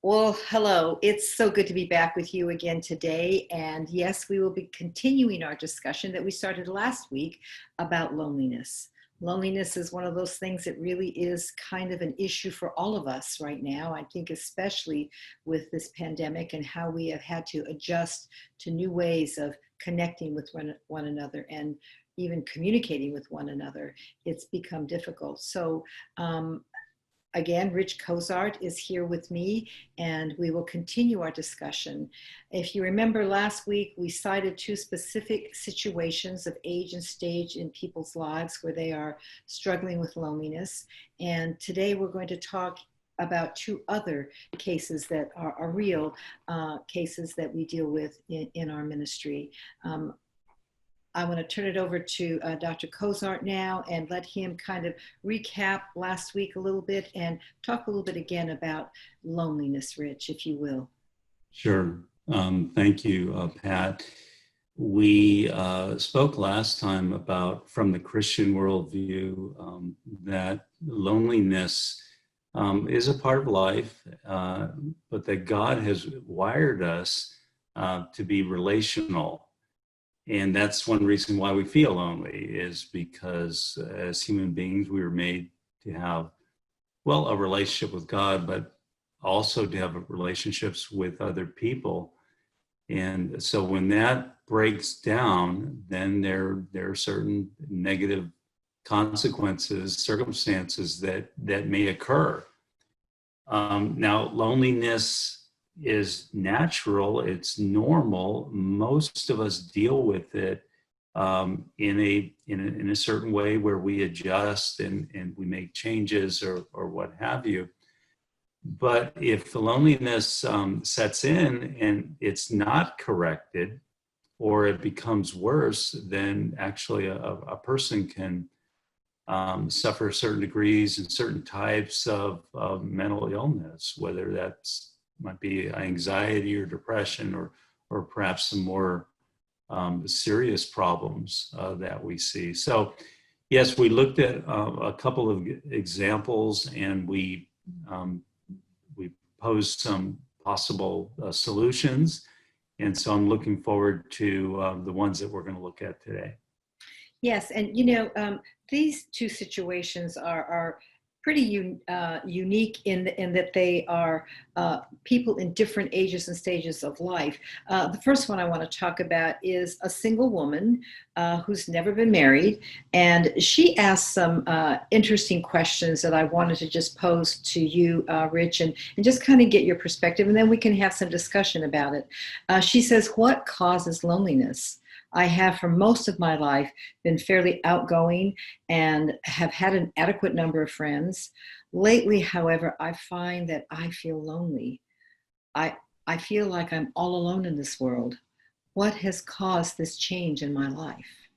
Well, hello. It's so good to be back with you again today. And yes, we will be continuing our discussion that we started last week about loneliness. Loneliness is one of those things that really is kind of an issue for all of us right now. I think, especially with this pandemic and how we have had to adjust to new ways of connecting with one another and even communicating with one another. It's become difficult. So, again, Rich Cozart is here with me, and we will continue our discussion. If you remember last week, we cited two specific situations of age and stage in people's lives where they are struggling with loneliness. And today we're going to talk about two other cases that are real cases that we deal with in our ministry. I want to turn it over to Dr. Cozart now and let him kind of recap last week a little bit and talk a little bit again about loneliness, Rich, if you will. Sure. Thank you, Pat. We spoke last time about, from the Christian worldview, that loneliness is a part of life, but that God has wired us to be relational. And that's one reason why we feel lonely, is because as human beings, we were made to have, well, a relationship with God, but also to have relationships with other people. And so when that breaks down, then there are certain negative consequences, circumstances that may occur. Now, loneliness is natural, it's normal. Most of us deal with it in a certain way where we adjust and we make changes or what have you. But if the loneliness sets in and it's not corrected, or it becomes worse, then actually a person can suffer certain degrees and certain types of mental illness, whether that's might be anxiety or depression, or perhaps some more serious problems that we see. So, yes, we looked at a couple of examples, and we posed some possible solutions. And so I'm looking forward to the ones that we're going to look at today. Yes, and these two situations are pretty unique in that they are people in different ages and stages of life. The first one I want to talk about is a single woman who's never been married, and she asked some interesting questions that I wanted to just pose to you, Rich, and just kind of get your perspective, and then we can have some discussion about it. She says, "What causes loneliness? I have for most of my life been fairly outgoing and have had an adequate number of friends. Lately, however, I find that I feel lonely. I feel like I'm all alone in this world. What has caused this change in my life?"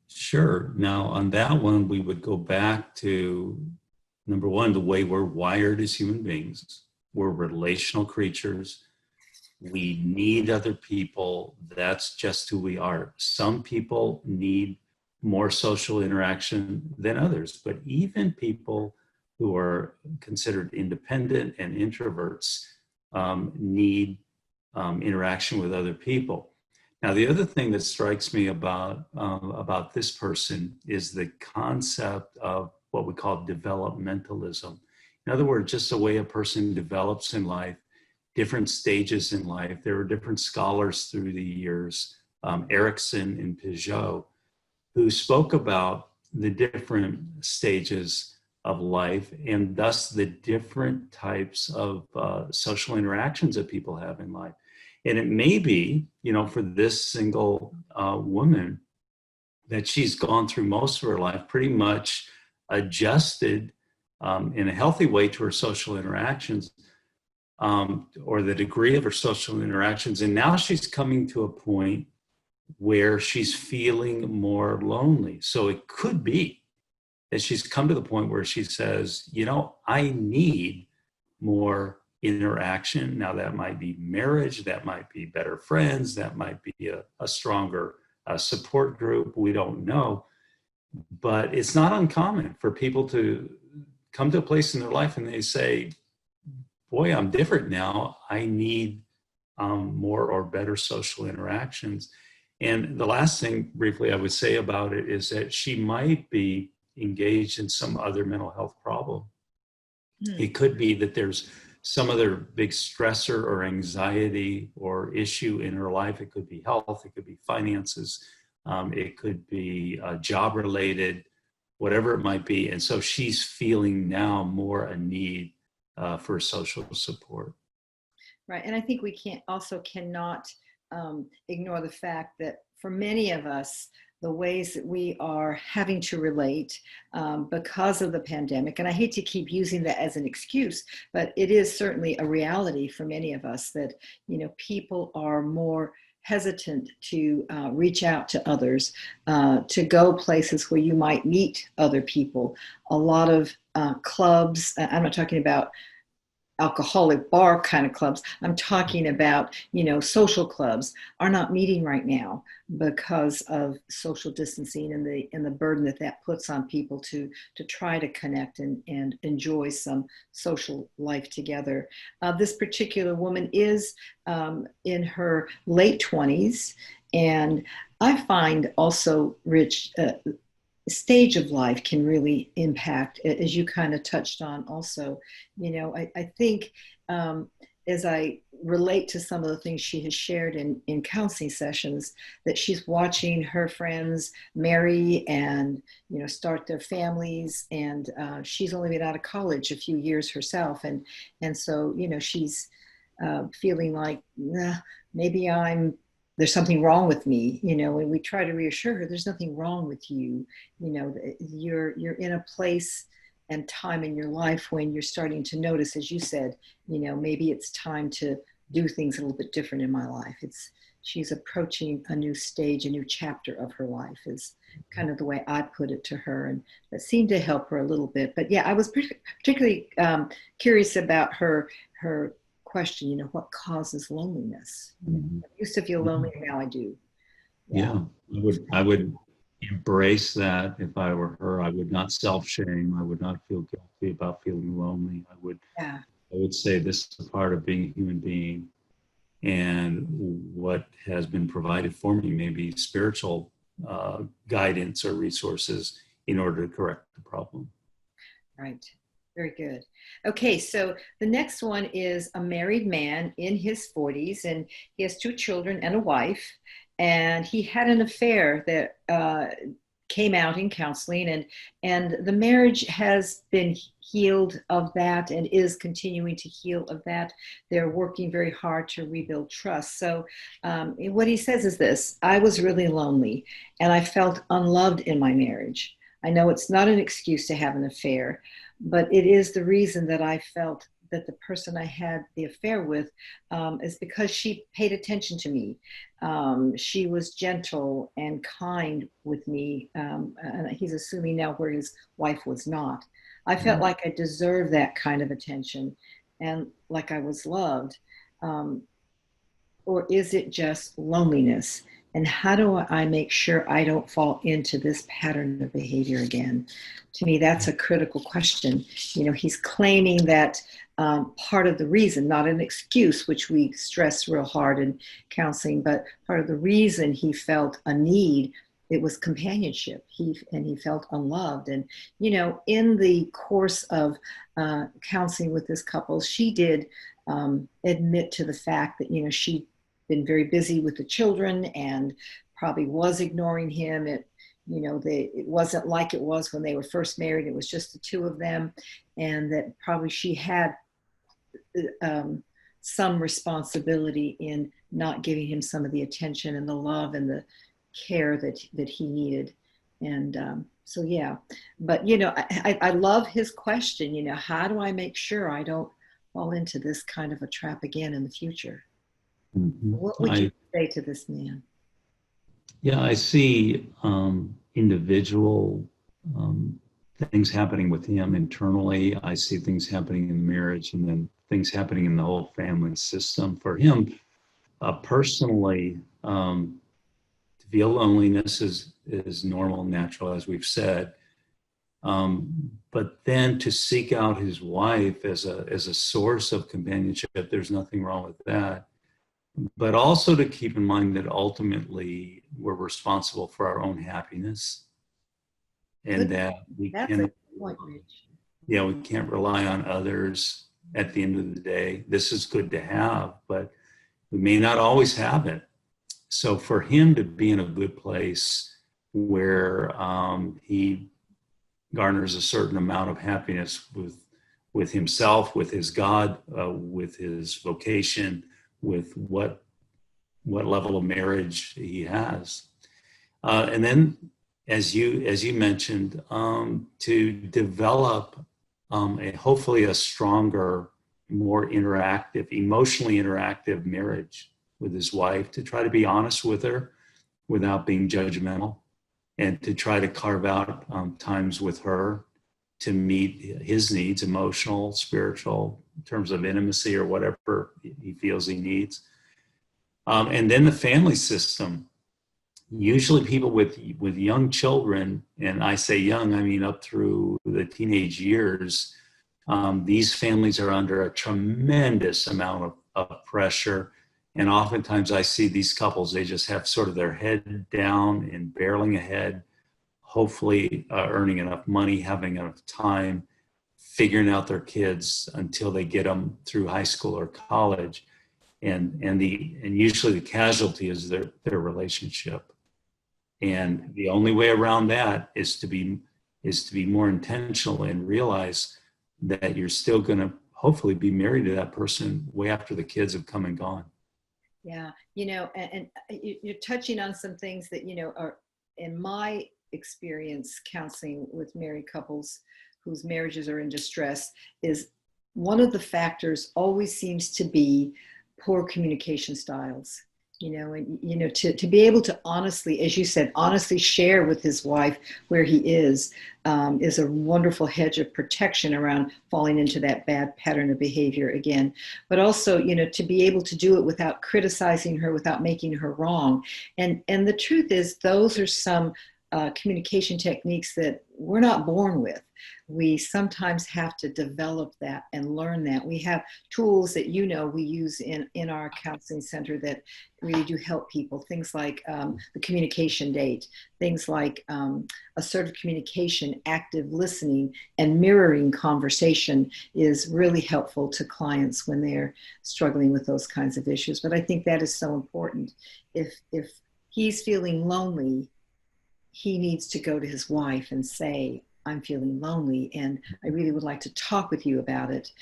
Sure. Now, on that one, we would go back to, number one, the way we're wired as human beings. We're relational creatures. We need other people. That's just who we are. Some people need more social interaction than others, but even people who are considered independent and introverts need interaction with other people. Now, the other thing that strikes me about this person is the concept of what we call developmentalism. In other words, just the way a person develops in life, different stages in life. There are different scholars through the years, Erickson and Peugeot, who spoke about the different stages of life and thus the different types of social interactions that people have in life. And it may be, for this single woman, that she's gone through most of her life pretty much adjusted in a healthy way to her social interactions, or the degree of her social interactions. And now she's coming to a point where she's feeling more lonely. So it could be that she's come to the point where she says, I need more interaction. Now that might be marriage, that might be better friends, that might be a stronger support group. We don't know. But it's not uncommon for people to come to a place in their life and they say, boy, I'm different now. I need more or better social interactions. And the last thing briefly I would say about it is that she might be engaged in some other mental health problem. Hmm. It could be that there's some other big stressor or anxiety or issue in her life. It could be health, it could be finances, it could be job related, whatever it might be. And so she's feeling now more a need for social support. Right. And I think we cannot ignore the fact that for many of us, the ways that we are having to relate because of the pandemic, and I hate to keep using that as an excuse, but it is certainly a reality for many of us that, people are more hesitant to reach out to others, to go places where you might meet other people. A lot of clubs, I'm not talking about alcoholic bar kind of clubs. I'm talking about, social clubs are not meeting right now because of social distancing and the burden that puts on people to try to connect and enjoy some social life together. This particular woman is in her late 20s, and I find also, Rich, stage of life can really impact, as you kind of touched on also. I think as I relate to some of the things she has shared in counseling sessions, that she's watching her friends marry and, start their families. And she's only been out of college a few years herself. And so, she's feeling like, nah, maybe there's something wrong with me, and we try to reassure her there's nothing wrong with you. You're in a place and time in your life when you're starting to notice, as you said, maybe it's time to do things a little bit different in my life. She's approaching a new stage, a new chapter of her life, is kind of the way I put it to her, and that seemed to help her a little bit. But yeah, I was particularly curious about her question, what causes loneliness? Mhm. I used to feel lonely, and now I do. Yeah, I would embrace that if I were her. I would not self-shame. I would not feel guilty about feeling lonely. Yeah. I would say this is a part of being a human being, and what has been provided for me, maybe spiritual guidance or resources in order to correct the problem. Right. Very good. Okay, so the next one is a married man in his 40s, and he has two children and a wife. And he had an affair that came out in counseling, and the marriage has been healed of that and is continuing to heal of that. They're working very hard to rebuild trust. So what he says is this: I was really lonely, and I felt unloved in my marriage. I know it's not an excuse to have an affair, but it is the reason that I felt that the person I had the affair with is because she paid attention to me. She was gentle and kind with me. And he's assuming now where his wife was not. I felt like I deserved that kind of attention and like I was loved. Um, or is it just loneliness? And how do I make sure I don't fall into this pattern of behavior again? To me, that's a critical question. He's claiming that part of the reason, not an excuse, which we stress real hard in counseling, but part of the reason he felt a need, it was companionship. He felt unloved. And, in the course of counseling with this couple, she did admit to the fact that, she'd been very busy with the children and probably was ignoring him. It wasn't like it was when they were first married. It was just the two of them, and that probably she had some responsibility in not giving him some of the attention and the love and the care that he needed. And so, yeah, but, I love his question, how do I make sure I don't fall into this kind of a trap again in the future? Mhm. What would you say to this man? Yeah, I see individual things happening with him internally. I see things happening in the marriage, and then things happening in the whole family system. For him personally, to feel loneliness is normal, natural, as we've said. But then to seek out his wife as a source of companionship, there's nothing wrong with that. But also to keep in mind that ultimately we're responsible for our own happiness, and Good. that we That's a can, good point, Rich. we can't rely on others at the end of the day. This is good to have, but we may not always have it. So for him to be in a good place where he garners a certain amount of happiness with himself, with his God, with his vocation, with what level of marriage he has, and then as you mentioned, to develop hopefully a stronger, more interactive, emotionally interactive marriage with his wife, to try to be honest with her without being judgmental, and to try to carve out times with her to meet his needs, emotional, spiritual, in terms of intimacy or whatever he feels he needs. And then the family system. Usually people with young children, and I say young, I mean up through the teenage years, these families are under a tremendous amount of pressure. And oftentimes I see these couples, they just have sort of their head down and barreling ahead, hopefully earning enough money, having enough time, figuring out their kids until they get them through high school or college. And usually the casualty is their relationship. And the only way around that is to be more intentional and realize that you're still going to hopefully be married to that person way after the kids have come and gone. Yeah, and you're touching on some things that, are in my experience counseling with married couples whose marriages are in distress, is one of the factors always seems to be poor communication styles. To be able to honestly, as you said, honestly share with his wife where he is a wonderful hedge of protection around falling into that bad pattern of behavior again. But also, to be able to do it without criticizing her, without making her wrong. And the truth is, those are some communication techniques that we're not born with. We sometimes have to develop that and learn that. We have tools that we use in our counseling center that really do help people. Things like the communication date, things like assertive communication, active listening, and mirroring conversation is really helpful to clients when they're struggling with those kinds of issues. But I think that is so important. If he's feeling lonely, he needs to go to his wife and say, I'm feeling lonely and I really would like to talk with you about it.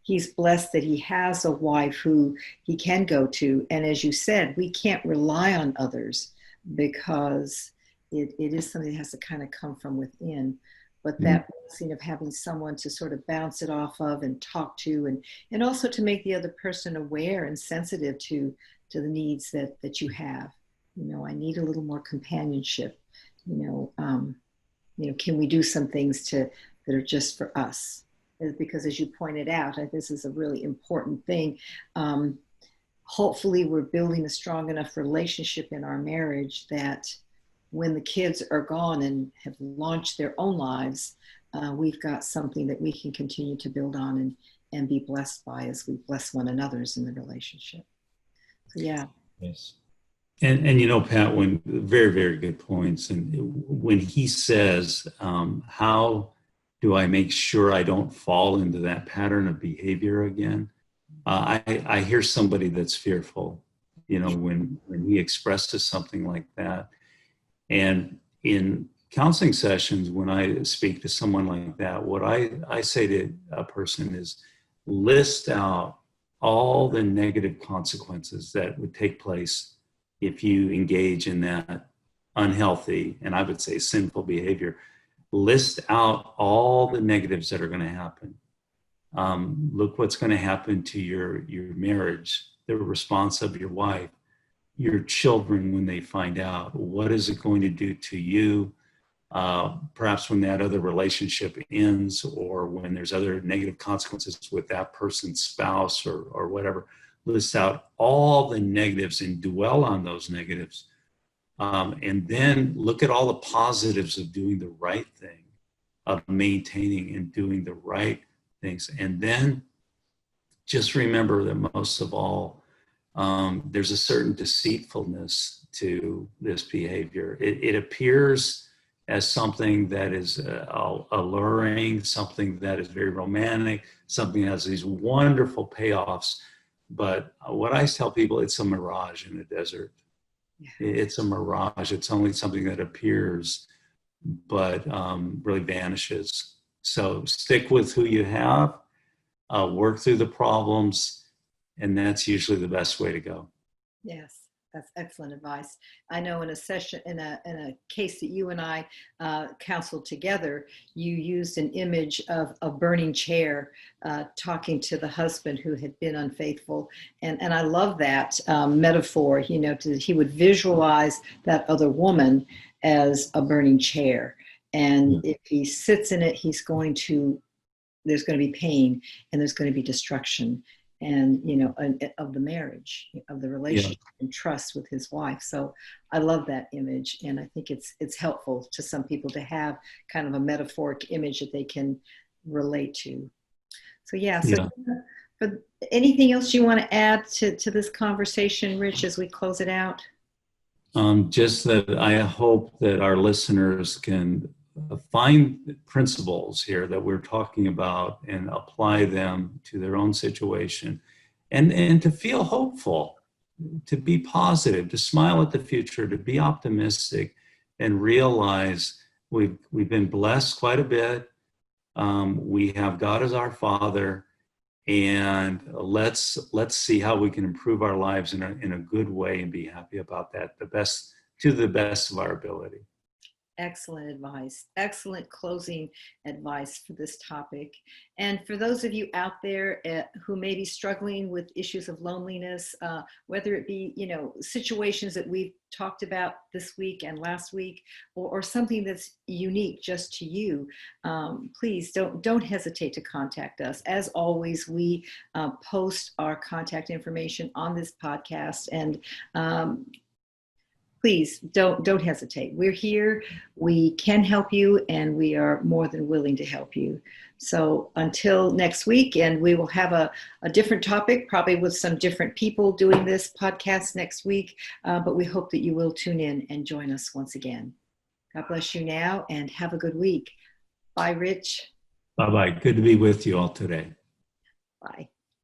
He's blessed that he has a wife who he can go to. And as you said, we can't rely on others because it is something that has to kind of come from within. But that blessing of having someone to sort of bounce it off of and talk to, and also to make the other person aware and sensitive to the needs that you have. I need a little more companionship. Can we do some things that are just for us? Because as you pointed out, this is a really important thing. Hopefully we're building a strong enough relationship in our marriage that when the kids are gone and have launched their own lives, we've got something that we can continue to build on and be blessed by as we bless one another's in the relationship. So, yeah. Yes. And Pat, when very, very good points. And when he says, how do I make sure I don't fall into that pattern of behavior again? I hear somebody that's fearful, when he expresses something like that. And in counseling sessions, when I speak to someone like that, what I say to a person is list out all the negative consequences that would take place if you engage in that unhealthy, and I would say sinful behavior. List out all the negatives that are going to happen. Look what's going to happen to your marriage, the response of your wife, your children when they find out. What is it going to do to you? Perhaps when that other relationship ends, or when there's other negative consequences with that person's spouse or whatever. List out all the negatives and dwell on those negatives. And then look at all the positives of doing the right thing. of maintaining and doing the right things. And then just remember that most of all, there's a certain deceitfulness to this behavior. It appears as something that is alluring, something that is very romantic, something that has these wonderful payoffs. But what I tell people, it's a mirage in the desert. Yeah. It's a mirage. It's only something that appears, but really vanishes. So stick with who you have, work through the problems, and that's usually the best way to go. Yes, that's excellent advice. I know in a session, in a case that you and I counseled together, you used an image of a burning chair talking to the husband who had been unfaithful. And I love that metaphor, he would visualize that other woman as a burning chair. And if he sits in it, there's going to be pain and there's going to be destruction. And of the marriage, of the relationship, and trust with his wife. So I love that image, and I think it's helpful to some people to have kind of a metaphoric image that they can relate to. So for anything else you want to add to this conversation, Rich, as we close it out? Just that I hope that our listeners can find principles here that we're talking about and apply them to their own situation, and to feel hopeful, to be positive, to smile at the future, to be optimistic, and realize we've been blessed quite a bit. We have God as our Father, and let's see how we can improve our lives in a good way and be happy about that, to the best of our ability. Excellent advice. Excellent closing advice for this topic. And for those of you out there who may be struggling with issues of loneliness, whether it be, situations that we've talked about this week and last week, or something that's unique just to you, please don't hesitate to contact us. As always, we post our contact information on this podcast, and please don't hesitate. We're here. We can help you, and we are more than willing to help you. So until next week, and we will have a different topic, probably with some different people doing this podcast next week, but we hope that you will tune in and join us once again. God bless you now, and have a good week. Bye, Rich. Bye-bye. Good to be with you all today. Bye.